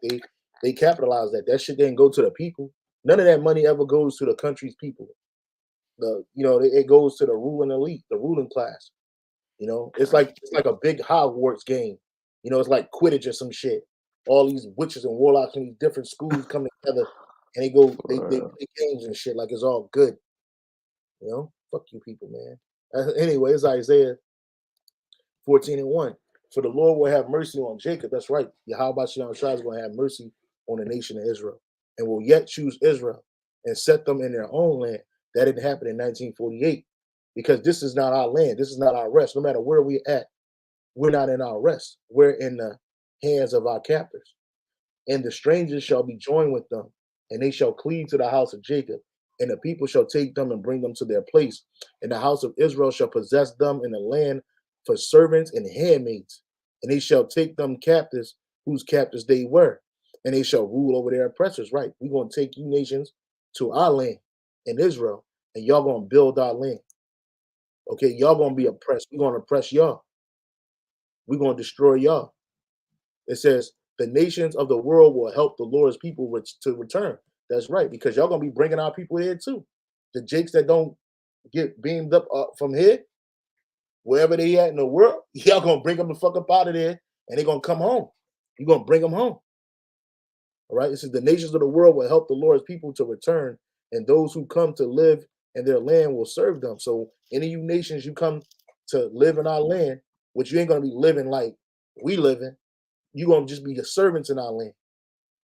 they capitalized that. That shit didn't go to the people. None of that money ever goes to the country's people. It goes to the ruling elite, the ruling class. You know, it's like a big Hogwarts game. You know, it's like Quidditch or some shit. All these witches and warlocks from these different schools come together and they play games and shit like it's all good. You know, fuck you people, man. Anyway, it's Isaiah 14 and 1. For the Lord will have mercy on Jacob. That's right. Yahweh Shalom Shah is going to have mercy on the nation of Israel and will yet choose Israel and set them in their own land. That didn't happen in 1948 because this is not our land. This is not our rest. No matter where we're at, we're not in our rest. We're in the hands of our captors. And the strangers shall be joined with them, and they shall cleave to the house of Jacob. And the people shall take them and bring them to their place. And the house of Israel shall possess them in the land for servants and handmaids. And they shall take them captives, whose captives they were. And they shall rule over their oppressors. Right. We're going to take you nations to our land in Israel, and y'all going to build our land. Okay. Y'all going to be oppressed. We're going to oppress y'all. We're going to destroy y'all. It says, the nations of the world will help the Lord's people to return. That's right, because y'all going to be bringing our people here too. The Jakes that don't get beamed up from here, wherever they at in the world, y'all going to bring them the fuck up out of there, and they're going to come home. You're going to bring them home. All right, it says, the nations of the world will help the Lord's people to return, and those who come to live in their land will serve them. So any of you nations you come to live in our land, which you ain't going to be living like we living, you're going to just be the servants in our land.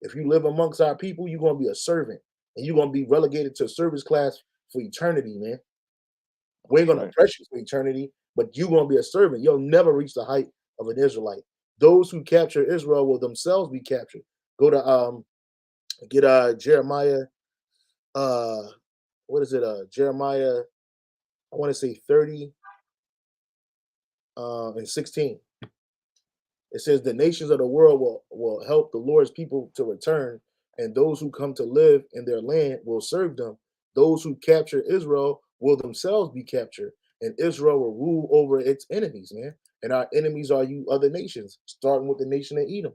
If you live amongst our people, you're going to be a servant. And you're going to be relegated to a service class for eternity, man. We ain't going to oppress you for eternity, but you're going to be a servant. You'll never reach the height of an Israelite. Those who capture Israel will themselves be captured. Go to get Jeremiah, what is it? Jeremiah, I want to say 30 and 16. It says the nations of the world will help the Lord's people to return, and those who come to live in their land will serve them. Those who capture Israel will themselves be captured, and Israel will rule over its enemies, man. And our enemies are you other nations, starting with the nation of Edom.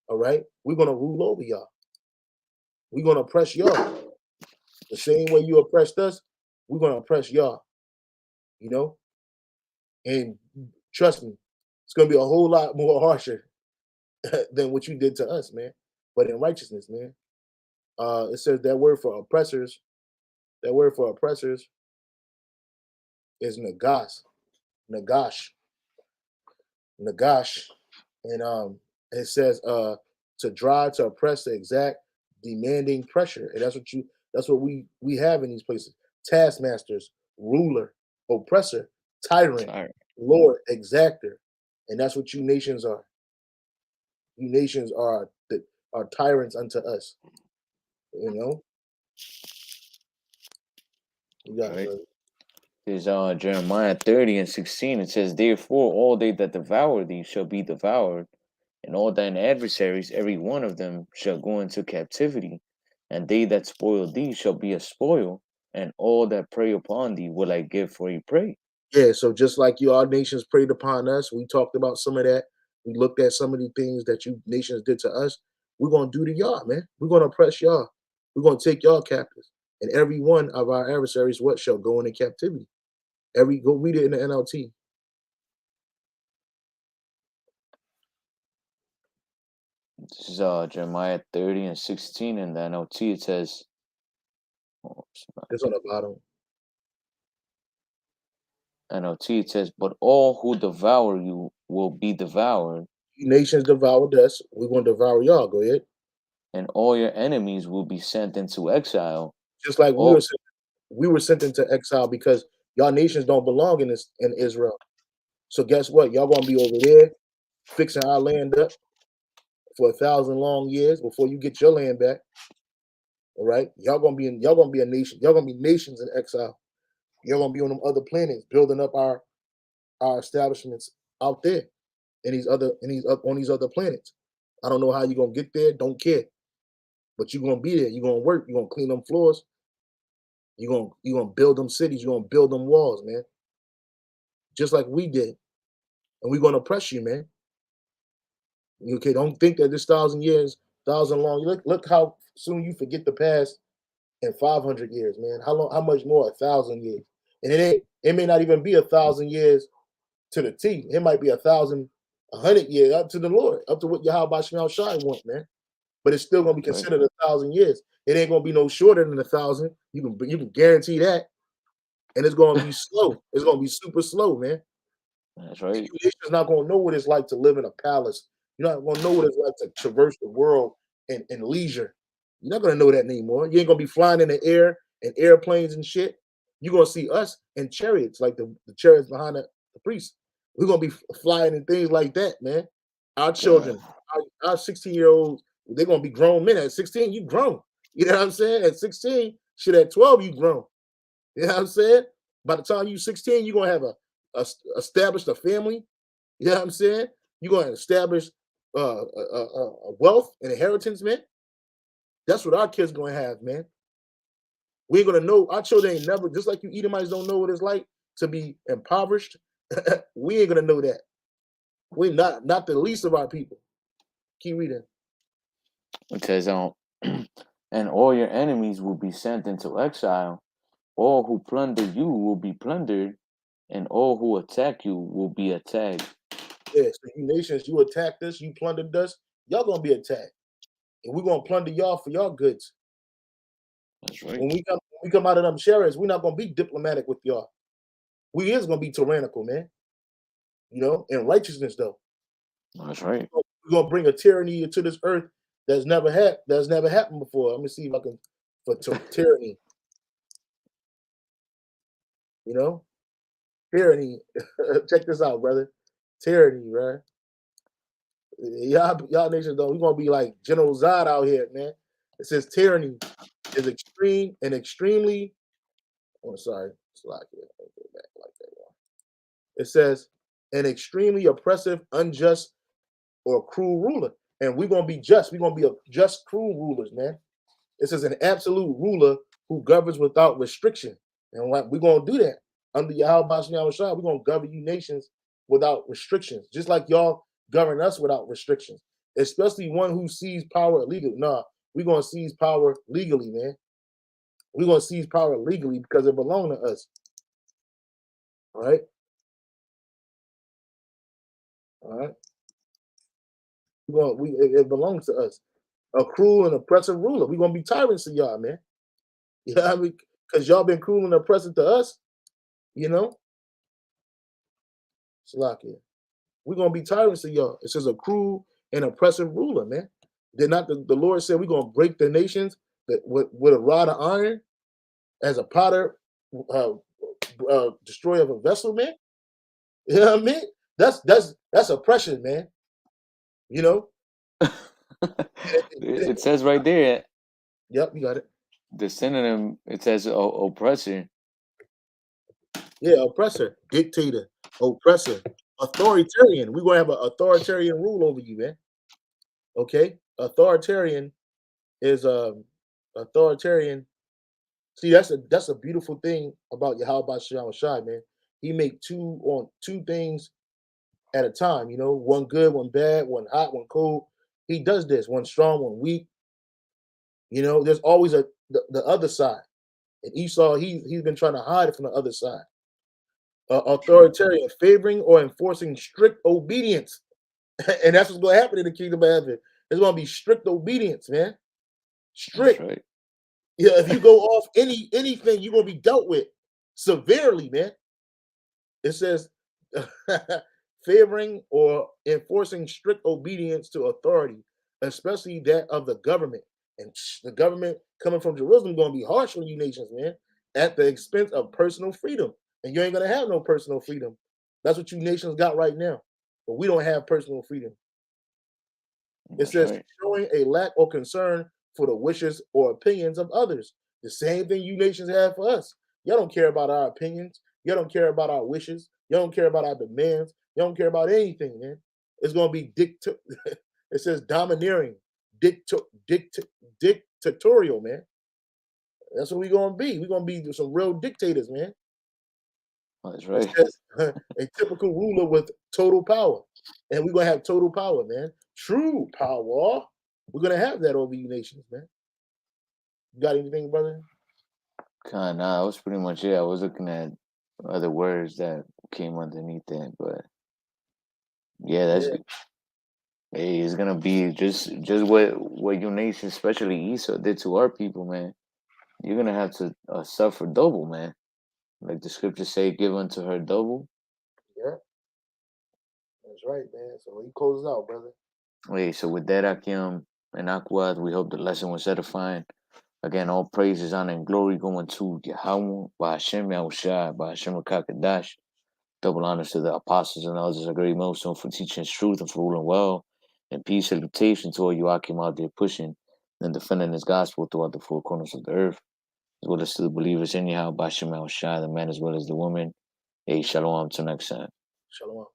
All right? We're going to rule over y'all. We're going to oppress y'all. The same way you oppressed us, we're going to oppress y'all. You know? And trust me, it's going to be a whole lot more harsher than what you did to us, man. But in righteousness, man. It says that word for oppressors is nagash. And it says to drive, to oppress, to exact, demanding pressure. And that's what we have in these places. Taskmasters, ruler, oppressor, tyrant, Lord, exactor. And that's what you nations are. you nations are tyrants unto us. You know. You got Right. it, brother. There's Jeremiah 30:16. It says, "Therefore all they that devour thee shall be devoured, and all thine adversaries, every one of them, shall go into captivity, and they that spoil thee shall be a spoil, and all that prey upon thee will I give for a prey." Yeah, so just like you, our nations preyed upon us. We talked about some of that. We looked at some of the things that you nations did to us. We're gonna do to y'all, man. We're gonna oppress y'all. We're gonna take y'all captives. And every one of our adversaries, what shall go into captivity? Go read it in the NLT. This is Jeremiah 30:16 in the NLT. It says, oh, It's on the bottom. NLT, it says, "But all who devour you will be devoured, You nations devoured us. We're gonna devour y'all. Go ahead. and all your enemies will be sent into exile." Just like All we were sent into exile because y'all nations don't belong in Israel. So guess what? Y'all gonna be over there fixing our land up for 1,000 long years before you get your land back. All right, y'all gonna be a nation. Y'all gonna be nations in exile. Y'all gonna be on them other planets, building up our establishments out there on these other planets. I don't know how you're gonna get there. Don't care, but you're gonna be there. You're gonna work. You're gonna clean them floors. You're gonna build them cities. You're gonna build them walls, man. Just like we did, and we're gonna oppress you, man. Okay, don't think that this 1,000 years, 1,000 long. Look how soon you forget the past in 500 years, man. How long? How much more? 1,000 years, and it may not even be 1,000 years to the T. It might be 100 years up to the Lord, up to what Yahweh Shem Shai want, man. But it's still gonna be right, considered 1,000 years. It ain't gonna be no shorter than 1,000. You can guarantee that, and it's gonna be slow. It's gonna be super slow, man. that's right, You're just not gonna know what it's like to live in a palace. You're not gonna know what it's like to traverse the world in leisure. You're not gonna know that anymore. You ain't gonna be flying in the air in airplanes and shit. You're gonna see us in chariots, like the chariots behind the priests. We're gonna be flying in things like that, man. Our children, our 16-year-olds, they're gonna be grown men. At 16, you grown. You know what I'm saying? At 16, shit, at 12, you grown. You know what I'm saying? By the time you 16, you're gonna have established a family. You know what I'm saying? You're gonna establish a wealth and inheritance, man. That's what our kids gonna have, man. We ain't gonna know. Our children ain't never, just like you Edomites don't know what it's like to be impoverished. We ain't gonna know that. We're not the least of our people. Keep reading. it says, "And all your enemies will be sent into exile. All who plunder you will be plundered, and all who attack you will be attacked." Yeah, so you nations, you attacked us, you plundered us, y'all gonna be attacked. And we're gonna plunder y'all for y'all goods. That's right, When we come out of them chariots, we're not gonna be diplomatic with y'all. We is gonna be tyrannical, man. You know, in righteousness though. that's right. We're gonna bring a tyranny to this earth that's never happened before. Let me see if I can for tyranny. You know, tyranny. Check this out, brother. Tyranny, right? Y'all nations though, we're gonna be like General Zod out here, man. It says tyranny is extreme and extremely. Oh, sorry, slack here. Go back like that one. It says an extremely oppressive, unjust, or cruel ruler. And we're gonna be just. We're gonna be a just, cruel rulers, man. It says an absolute ruler who governs without restriction. And we're gonna do that under Yahweh Shah. We're gonna govern you nations without restrictions, just like y'all govern us without restrictions. Especially one who sees power illegally. Nah, we're gonna seize power legally, man. We're gonna seize power legally because it belongs to us. All right. All right. It belongs to us. A cruel and oppressive ruler. We're gonna be tyrants to y'all, man. You know what I mean? Because y'all been cruel and oppressive to us, you know. Salakia. We're gonna be tyrants to y'all. It says a cruel and oppressive ruler, man. Did not the Lord said we're gonna break the nations that with a rod of iron as a potter destroyer of a vessel, man? You know what I mean? That's oppression, man. You know, It says right there, Yep, you got it. the synonym, it says oppressor. Yeah, oppressor, dictator, oppressor, authoritarian. We're gonna have an authoritarian rule over you, man. Okay, authoritarian is authoritarian. See, that's a beautiful thing about Yahweh Shalom Shai, man. He make two things at a time. You know, one good, one bad, one hot, one cold. He does this. One strong, one weak. You know, there's always the other side. And Esau, he's been trying to hide it from the other side. Authoritarian, favoring or enforcing strict obedience, and that's what's going to happen in the kingdom of heaven. There's going to be strict obedience, man. That's Strict. right. Yeah, if you go off anything, you're going to be dealt with severely, man. It says favoring or enforcing strict obedience to authority, especially that of the government. And the government coming from Jerusalem going to be harsh on you nations, man, at the expense of personal freedom. And you ain't going to have no personal freedom. That's what you nations got right now. But we don't have personal freedom. It That's says right. showing a lack or concern for the wishes or opinions of others. The same thing you nations have for us. Y'all don't care about our opinions. Y'all don't care about our wishes. Y'all don't care about our demands. Y'all don't care about anything, man. It's going to be it says domineering, dictatorial, man. That's what we're going to be. We're going to be some real dictators, man. That's It right. says a typical ruler with total power. And we're going to have total power, man. True power. We're going to have that over you nations, man. You got anything, brother? Kind of. That was pretty much it. I was looking at other words that came underneath that, but yeah, that's Yeah. hey, it's gonna be just what your nation, especially Esau, did to our people, man. You're gonna have to suffer double, man. Like the scriptures say, give unto her double. Yeah. That's right, man. So he closes out, brother. Wait, so with that, Akim and Akwad, we hope the lesson was edifying. Again, all praises, honor, and glory going to Yahweh, by Hashem Yahushua, by Hashem Kakadash. Double honors to the apostles and others, a great milestone for teaching truth and for ruling well. And peace, salutation to all you Akim out there pushing and defending his gospel throughout the four corners of the earth, as well as to the believers anyhow, by Hashem Yahushua, the man as well as the woman. Hey, shalom, till next time. Shalom.